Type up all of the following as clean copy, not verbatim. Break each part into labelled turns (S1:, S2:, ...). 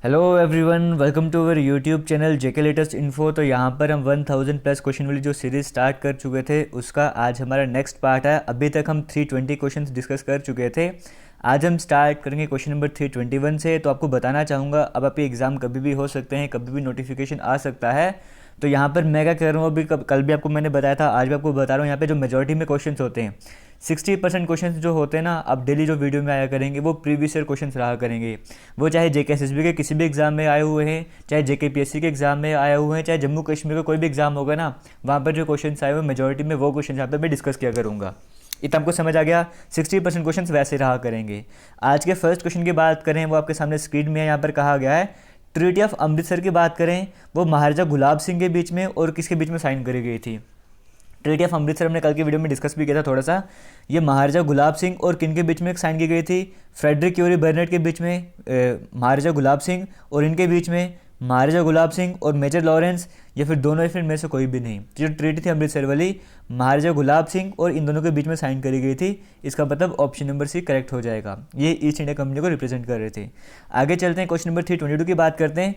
S1: Hello everyone, welcome to our YouTube channel JK latest info. तो यहाँ पर हम 1000 प्लस क्वेश्चन वाली जो सीरीज़ स्टार्ट कर चुके थे उसका आज हमारा नेक्स्ट पार्ट है। अभी तक हम 320 क्वेश्चंस डिस्कस कर चुके थे। आज हम स्टार्ट करेंगे क्वेश्चन नंबर 321 से। तो आपको बताना चाहूँगा, अब आपके एग्ज़ाम कभी भी हो सकते हैं, कभी भी नोटिफिकेशन आ सकता है। तो यहाँ पर मैं क्या कर रहा हूँ, अभी कल भी आपको मैंने बताया था, आज भी आपको बता रहा हूँ। यहाँ पे जो मेजॉरिटी में क्वेश्चंस होते हैं, 60% क्वेश्चंस जो होते हैं ना, आप डेली जो वीडियो में आया करेंगे वो प्रीवियस ईयर क्वेश्चंस रहा करेंगे। वो चाहे जेकेएसएसबी के किसी भी एग्जाम में आए हुए हैं, चाहे जेकेपीएससी के एग्जाम में आए हुए हैं, चाहे जम्मू कश्मीर का कोई भी एग्जाम होगा ना, वहाँ पर जो क्वेश्चंस आए हुए मेजॉरिटी में वो क्वेश्चन यहाँ पर मैं डिस्कस किया करूँगा। इतना आपको समझ आ गया। 60% क्वेश्चंस वैसे रहा करेंगे। आज के फर्स्ट क्वेश्चन की बात करें, वो आपके सामने स्क्रीन में यहाँ पर कहा गया है। ट्रीटी ऑफ अमृतसर की बात करें, वो महाराजा गुलाब सिंह के बीच में और किसके बीच में साइन करी गई थी। ट्रीटी ऑफ अमृतसर हमने कल की वीडियो में डिस्कस भी किया था थोड़ा सा। ये महाराजा गुलाब सिंह और किन के बीच में साइन की गई थी? फ्रेडरिक क्यूरी बर्नेट के बीच में महाराजा गुलाब सिंह, और इनके बीच में महाराजा गुलाब सिंह और मेजर लॉरेंस, या फिर दोनों, या फिर में से कोई भी नहीं। जो ट्रीटी थी अमृतसर वाली, महाराजा गुलाब सिंह और इन दोनों के बीच में साइन करी गई थी। इसका मतलब ऑप्शन नंबर सी करेक्ट हो जाएगा। ये ईस्ट इंडिया कंपनी को रिप्रेजेंट कर रहे थे। आगे चलते हैं, क्वेश्चन नंबर 322 की बात करते हैं।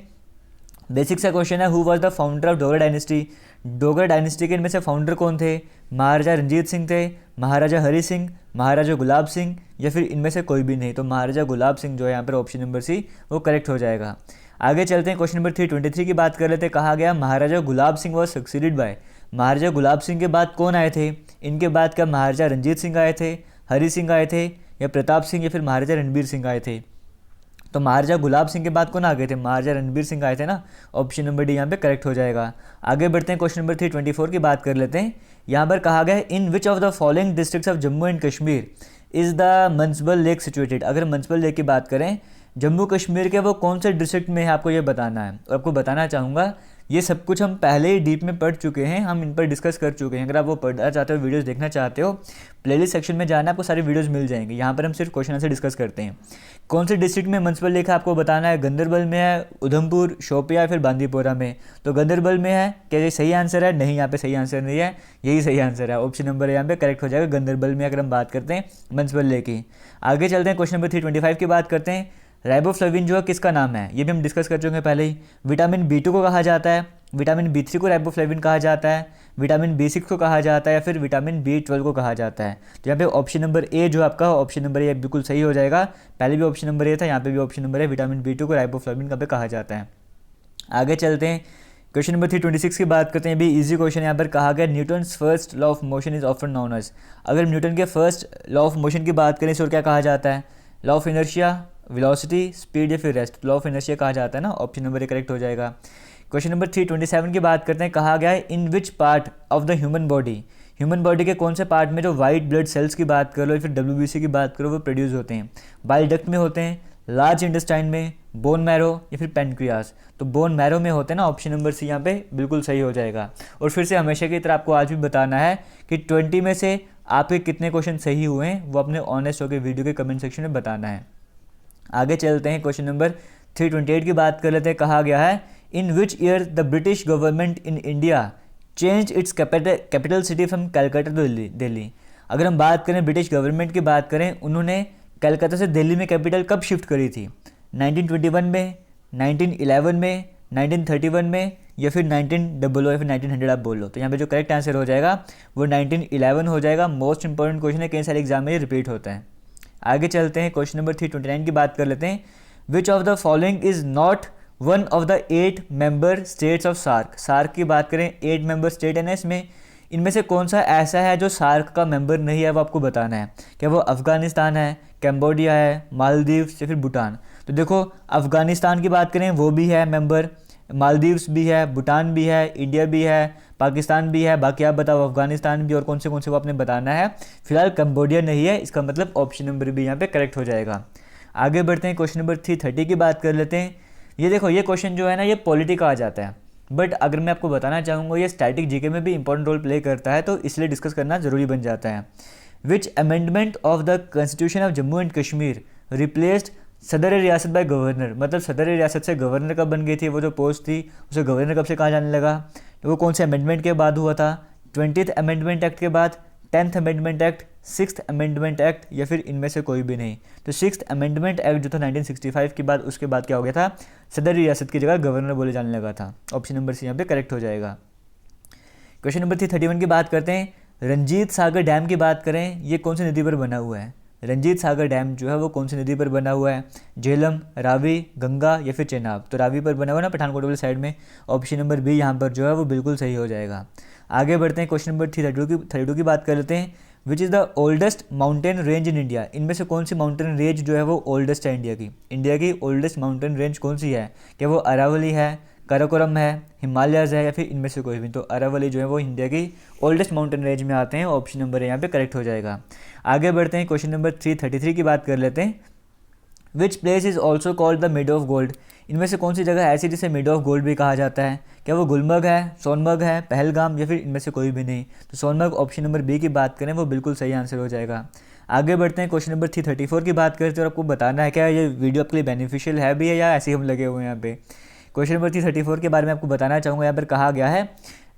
S1: बेसिक सा क्वेश्चन है, who was the founder of Dogra dynasty. Dogra dynasty के इनमें से फाउंडर कौन थे? महाराजा रंजीत सिंह थे, महाराजा हरि सिंह, महाराजा गुलाब सिंह, या फिर इनमें से कोई भी नहीं। तो महाराजा गुलाब सिंह जो है यहाँ पर ऑप्शन नंबर सी वो करेक्ट हो जाएगा। आगे चलते हैं, क्वेश्चन नंबर 323 की बात कर लेते हैं। कहा गया महाराजा Gulab Singh was succeeded by. महाराजा गुलाब सिंह के बाद कौन आए थे? इनके बाद क्या महाराजा रंजीत सिंह आए थे, हरि सिंह आए थे, या प्रताप सिंह, या फिर महाराजा रणबीर सिंह आए थे? तो महाराजा गुलाब सिंह के बाद कौन आ गए थे? महाराजा रणबीर सिंह आए थे ना। ऑप्शन नंबर डी यहाँ पे करेक्ट हो जाएगा। आगे बढ़ते हैं, क्वेश्चन नंबर 324 की बात कर लेते हैं। यहाँ पर कहा गया है, in which of the following districts of Jammu and Kashmir is the Mansbal lake situated. अगर मनसबल लेक की बात करें जम्मू कश्मीर के, वो कौन से डिस्ट्रिक्ट में है, आपको ये बताना है। और आपको बताना चाहूँगा, ये सब कुछ हम पहले ही डीप में पढ़ चुके हैं, हम इन पर डिस्कस कर चुके हैं। अगर आप वो पढ़ना चाहते हो, वीडियोस देखना चाहते हो, प्लेलिस्ट सेक्शन में जाना, आपको सारी वीडियोस मिल जाएंगे। यहाँ पर हम सिर्फ क्वेश्चन आंसर डिस्कस करते हैं। कौन से डिस्ट्रिक्ट में म्युनिसिपल लेक है आपको बताना है। गंदरबल में है, उधमपुर, शोपिया, या फिर बांदीपोरा में? तो गंदरबल में है। क्या ये सही आंसर है? नहीं, यहाँ पे सही आंसर नहीं है, यही सही आंसर है। ऑप्शन नंबर यहाँ पे करेक्ट हो जाएगा, गंदरबल में, अगर हम बात करते हैं म्युनिसिपल लेक की। आगे चलते हैं, क्वेश्चन नंबर 325 की बात करते हैं। राइबोफ्लाविन जो है किसका नाम है? ये भी हम डिस्कस कर चुके हैं पहले ही। विटामिन B2 को कहा जाता है, विटामिन B3 को राइबोफ्लाविन कहा जाता है, विटामिन B6 को कहा जाता है, या फिर विटामिन B12 को कहा जाता है? तो यहाँ पे ऑप्शन नंबर ए जो आपका ऑप्शन नंबर ए बिल्कुल सही हो जाएगा। पहले भी ऑप्शन नंबर ए था, यहाँ पे भी ऑप्शन नंबर है, विटामिन B2 को राइबोफ्लाविन का पे कहा जाता है। आगे चलते हैं, क्वेश्चन नंबर 326 की बात करते हैं। अभी इजी क्वेश्चन यहाँ पर कहा गया, Newton's first law of motion is often known as. अगर न्यूटन के फर्स्ट लॉ ऑफ मोशन की बात करें तो क्या कहा जाता है? Law of inertia, velocity, speed, या फिर रेस्ट? लॉ ऑफ इनर्शिया कहा जाता है ना। ऑप्शन नंबर ए करेक्ट हो जाएगा। क्वेश्चन नंबर 327 की बात करते हैं। कहा गया है, in which part of the human body, human body के कौन से पार्ट में जो वाइट ब्लड सेल्स की बात करो, या फिर WBC की बात करो, वो प्रोड्यूस होते हैं? बाइल डक्ट में होते हैं, लार्ज इंटेस्टाइन में, बोन मैरो, या फिर पेनक्रियास? तो बोन मैरो में होते हैं ना। ऑप्शन नंबर सी यहाँ पे बिल्कुल सही हो जाएगा। और फिर से हमेशा की तरह आपको आज भी बताना है कि 20 में से आपके कितने क्वेश्चन सही हुए हैं, वो अपने ऑनेस्ट होकर वीडियो के कमेंट सेक्शन में बताना है। आगे चलते हैं, क्वेश्चन नंबर 328 की बात कर लेते हैं। कहा गया है, in which year the British government in India change its capital city from Calcutta to Delhi. अगर हम बात करें ब्रिटिश गवर्नमेंट की बात करें, उन्होंने कलकत्ता से दिल्ली में कैपिटल कब शिफ्ट करी थी? 1921 में, 1911 में, 1931 में, या फिर 1900, या फिर 1900 आप बोल लो। तो यहाँ पे जो करेक्ट आंसर हो जाएगा वो 1911 हो जाएगा। मोस्ट इंपॉर्टेंट क्वेश्चन है, कई सारे एग्जाम में ये रिपीट होता है। आगे चलते हैं, क्वेश्चन नंबर 329 की बात कर लेते हैं। Which of the following is not one of the 8 member states of SAARC. SAARC की बात करें, 8 मेंबर स्टेट है ना इसमें, इनमें से कौन सा ऐसा है जो सार्क का मेंबर नहीं है, वो आपको बताना है। क्या वो अफगानिस्तान है, कैम्बोडिया है, मालदीव्स, या फिर भूटान? तो देखो, अफगानिस्तान की बात करें वो भी है मेंबर, मालदीव्स भी है, भूटान भी है, इंडिया भी है, पाकिस्तान भी है। बाकी आप बताओ अफगानिस्तान भी और कौन से वो आपने बताना है। फिलहाल कंबोडिया नहीं है, इसका मतलब ऑप्शन नंबर भी यहाँ पे करेक्ट हो जाएगा। आगे बढ़ते हैं, क्वेश्चन नंबर 330 की बात कर लेते हैं। ये देखो, ये क्वेश्चन जो है ना, ये पॉलिटी का आ जाता है, बट अगर मैं आपको बताना चाहूँगा, ये स्टैटिक जीके में भी इंपॉर्टेंट रोल प्ले करता है, तो इसलिए डिस्कस करना जरूरी बन जाता है। विच amendment of the constitution of Jammu and Kashmir replaced सदर रियासत बाय गवर्नर। मतलब सदर रियासत से गवर्नर कब बन गई थी, वो जो पोस्ट थी उसे गवर्नर कब से कहा जाने लगा? तो वो कौन से अमेंडमेंट के बाद हुआ था? 20th अमेंडमेंट एक्ट के बाद, 10th amendment act, 6th amendment act, या फिर इनमें से कोई भी नहीं। तो 6th अमेंडमेंट एक्ट जो था 1965 के बाद, उसके बाद क्या हो गया था, सदर रियासत की जगह गवर्नर बोले जाने लगा था। ऑप्शन नंबर सी यहाँ पे करेक्ट हो जाएगा। क्वेश्चन नंबर 331 की बात करते हैं। रंजीत सागर डैम की बात करें, ये कौन सी नदी पर बना हुआ है? रंजीत सागर डैम जो है वो कौन सी नदी पर बना हुआ है? झेलम, रावी, गंगा या फिर चेनाब? तो रावी पर बना हुआ है ना, पठानकोट वाली साइड में। ऑप्शन नंबर बी यहाँ पर जो है वो बिल्कुल सही हो जाएगा। आगे बढ़ते हैं, क्वेश्चन नंबर 332 की बात कर लेते हैं। Which is the oldest mountain range in India? इनमें से कौन सी माउंटेन रेंज जो है वो ओल्डेस्ट है इंडिया की? इंडिया की ओल्डेस्ट माउंटेन रेंज कौन सी है? क्या वो अरावली है, काराकोरम है, हिमालयज़ है, या फिर इनमें से कोई भी? तो अरावली जो है वो इंडिया की ओल्डेस्ट माउंटेन रेंज में आते हैं। ऑप्शन नंबर यहाँ पे करेक्ट हो जाएगा। आगे बढ़ते हैं, क्वेश्चन नंबर 333 की बात कर लेते हैं। Which place is also called the mid of gold? इनमें से कौन सी जगह ऐसी जिसे मिड ऑफ गोल्ड भी कहा जाता है? क्या वो गुलमर्ग है, सोनमर्ग है, पहलगाम, या फिर इनमें से कोई भी नहीं? तो सोनमर्ग ऑप्शन नंबर बी की बात करें वो बिल्कुल सही आंसर हो जाएगा। आगे बढ़ते हैं, क्वेश्चन नंबर 334 की बात करते हैं और आपको बताना है क्या ये वीडियो आपके लिए बेनिफिशियल है भी है या ऐसे ही हम लगे हुए हैं यहाँ पे। क्वेश्चन नंबर 334 के बारे में आपको बताना चाहूँगा। यहाँ पर कहा गया है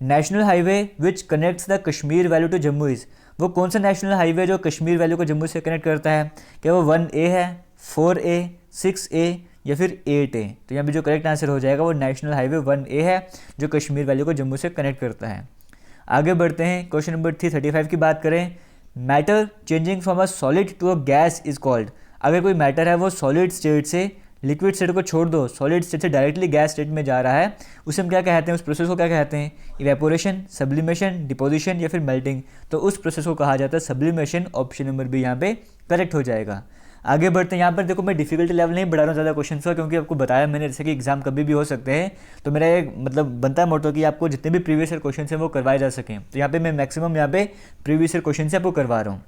S1: national highway which connects the Kashmir valley to Jammu is? वो कौन सा नेशनल हाईवे जो कश्मीर वैली को जम्मू से कनेक्ट करता है? क्या वो 1A है, 4A, 6A या फिर 8A? तो यहाँ पे जो करेक्ट आंसर हो जाएगा वो नेशनल हाईवे 1A है जो कश्मीर वैली को जम्मू से कनेक्ट करता है। आगे बढ़ते हैं, क्वेश्चन नंबर 335 की बात करें। Matter changing from a solid to a gas is called? अगर कोई मैटर है वो सॉलिड स्टेट से, लिक्विड स्टेट को छोड़ दो, सॉलिड स्टेट से डायरेक्टली गैस स्टेट में जा रहा है, उसे हम क्या कहते हैं? उस प्रोसेस को क्या कहते हैं? इवेपोरेशन, सब्लिमेशन, डिपोजिशन या फिर मेल्टिंग? तो उस प्रोसेस को कहा जाता है सब्लिमेशन। ऑप्शन नंबर बी यहाँ पे करेक्ट हो जाएगा। आगे बढ़ते हैं, यहाँ पर देखो मैं डिफिकल्टी लेवल नहीं बढ़ा रहा हूँ ज़्यादा क्वेश्चन का, क्योंकि आपको बताया मैंने जैसे कि एग्जाम कभी भी हो सकते हैं। तो मेरा एक मतलब बनता है मोटो कि आपको जितने भी प्रीवियस ईयर क्वेश्चन हैं वो करवाए जा सकें। तो यहाँ पे मैं मैक्सिमम यहाँ पे प्रीवियस ईयर क्वेश्चन से आपको करवा रहा हूँ।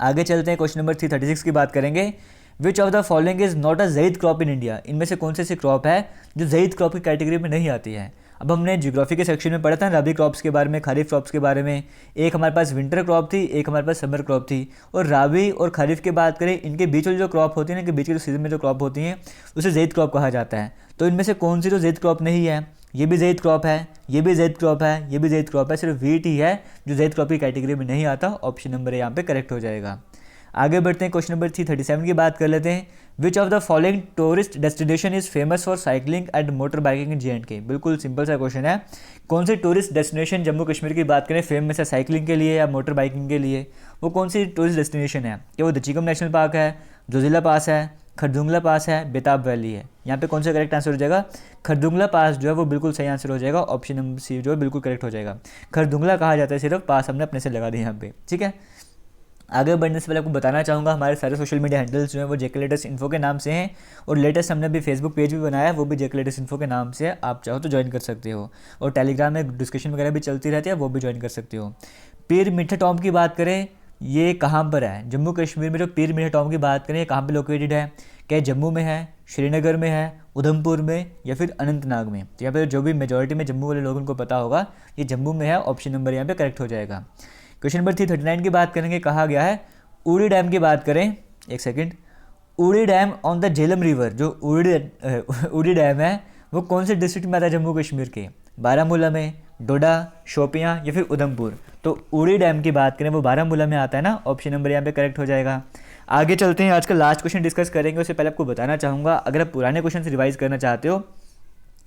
S1: आगे चलते हैं, क्वेश्चन नंबर 336 की बात करेंगे। Which of the following is not a zaid crop in India? इनमें से कौन सी ऐसी क्रॉप है जो ज़ईद क्रॉप की कैटेगरी में नहीं आती है? अब हमने ज्योग्राफी के सेक्शन में पढ़ा था रबी क्रॉप्स के बारे में, खरीफ क्रॉप्स के बारे में। एक हमारे पास विंटर क्रॉप थी, एक हमारे पास समर क्रॉप थी। और रबी और खरीफ की बात करें, इनके बीच वाली जो क्रॉप होती है ना, इनके बीच के जो सीजन में जो क्रॉप होती हैं उसे ज़ईद क्रॉप कहा जाता है। तो इनमें से कौन सी जो ज़ईद क्रॉप नहीं है? ये भी ज़ईद क्रॉप है, ये भी ज़ईद क्रॉप है, ये भी ज़ईद क्रॉप है, सिर्फ व्हीट ही है जो ज़ईद क्रॉप की कैटेगरी में नहीं आता। ऑप्शन नंबर यहाँ पे करेक्ट हो जाएगा। आगे बढ़ते हैं, क्वेश्चन नंबर 337 की बात कर लेते हैं। Which of the following tourist destination is famous for cycling and motor biking in J&K? बिल्कुल सिंपल सा क्वेश्चन है। कौन सी टूरिस्ट डेस्टिनेशन जम्मू कश्मीर की बात करें फेमस है साइकिलिंग के लिए या मोटर बाइकिंग के लिए? वो कौन सी टूरिस्ट डेस्टिनेशन है? क्या वो दचीगम नेशनल पार्क है, जोजिला पास है, खरदुंगला पास है, बेताब वैली है? यहाँ पे कौन सा करेक्ट आंसर हो जाएगा? खरदुंगला पास जो है वो बिल्कुल सही आंसर हो जाएगा। ऑप्शन नंबर सी जो है बिल्कुल करेक्ट हो जाएगा। खरदुंगला कहा जाता है, सिर्फ पास हमने अपने से लगा दिया यहाँ पे, ठीक है। आगे बढ़ने से पहले आपको बताना चाहूँगा हमारे सारे सोशल मीडिया हैंडल्स जो हैं वो जेके लेटेस्ट इन्फो के नाम से हैं, और लेटेस्ट हमने अभी फेसबुक पेज भी बनाया है, वो भी जेके लेटेस्ट इन्फो के नाम से है। आप चाहो तो ज्वाइन कर सकते हो, और टेलीग्राम में डिस्कशन वगैरह भी चलती रहती है, वो भी ज्वाइन कर सकते हो। पीर मीठा टॉम की बात करें, ये कहाँ पर है? जम्मू कश्मीर में जो पीर मीठा टॉम की बात करें, कहाँ पर लोकेटेड है? क्या जम्मू में है, श्रीनगर में है, उधमपुर में या फिर अनंतनाग में? तो यहाँ पर जो भी मेजॉरिटी में जम्मू वाले लोगों को पता होगा ये जम्मू में है। ऑप्शन नंबर यहाँ पे करेक्ट हो जाएगा। क्वेश्चन नंबर 339 की बात करेंगे। कहा गया है उड़ी डैम की बात करें, एक सेकंड, उड़ी dam on the Jhelum river, जो उड़ी डैम है वो कौन से डिस्ट्रिक्ट में आता है जम्मू कश्मीर के? बारामूला में, डोडा, शोपियां या फिर उधमपुर? तो उड़ी डैम की बात करें वो बारामूला में आता है ना। ऑप्शन नंबर यहाँ पे करेक्ट हो जाएगा। आगे चलते हैं, आज का लास्ट क्वेश्चन डिस्कस करेंगे। उससे पहले आपको बताना चाहूँगा, अगर आप पुराने क्वेश्चन रिवाइज करना चाहते हो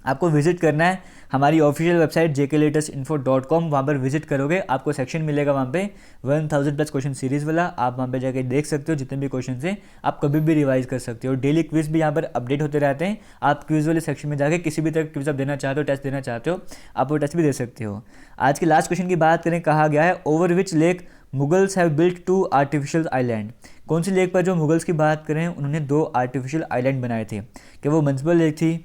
S1: आपको विजिट करना है हमारी ऑफिशियल वेबसाइट jklatestinfo.com। वहाँ पर विजिट करोगे आपको सेक्शन मिलेगा वहाँ पे 1000+ क्वेश्चन सीरीज़ वाला। आप वहाँ पे जाके देख सकते हो जितने भी क्वेश्चन हैं, आप कभी भी रिवाइज कर सकते हो। डेली क्विज भी यहाँ पर अपडेट होते रहते हैं। आप क्विज वाले सेक्शन में जाके किसी भी तरह क्विज आप देना चाहते हो, टेस्ट देना चाहते हो, आप वो टेस्ट भी दे सकते हो। आज के लास्ट क्वेश्चन की बात करें, कहा गया है over which lake Mughals have built 2 artificial island? कौन सी लेक पर जो मुगल्स की बात करें उन्होंने 2 आर्टिफिशियल आइलैंड बनाए थे? क्या वो मंसबल लेक थी,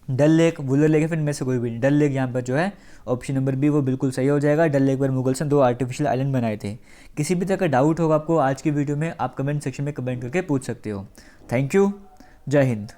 S1: डल लेक, वुलर लेक, या फिर इनमें से कोई भी नहीं? डल लेक यहाँ पर जो है ऑप्शन नंबर बी वो बिल्कुल सही हो जाएगा। डल लेक पर मुगल्स ने 2 आर्टिफिशियल आइलैंड बनाए थे। किसी भी तरह का डाउट होगा आपको आज की वीडियो में, आप कमेंट सेक्शन में कमेंट करके पूछ सकते हो। थैंक यू, जय हिंद।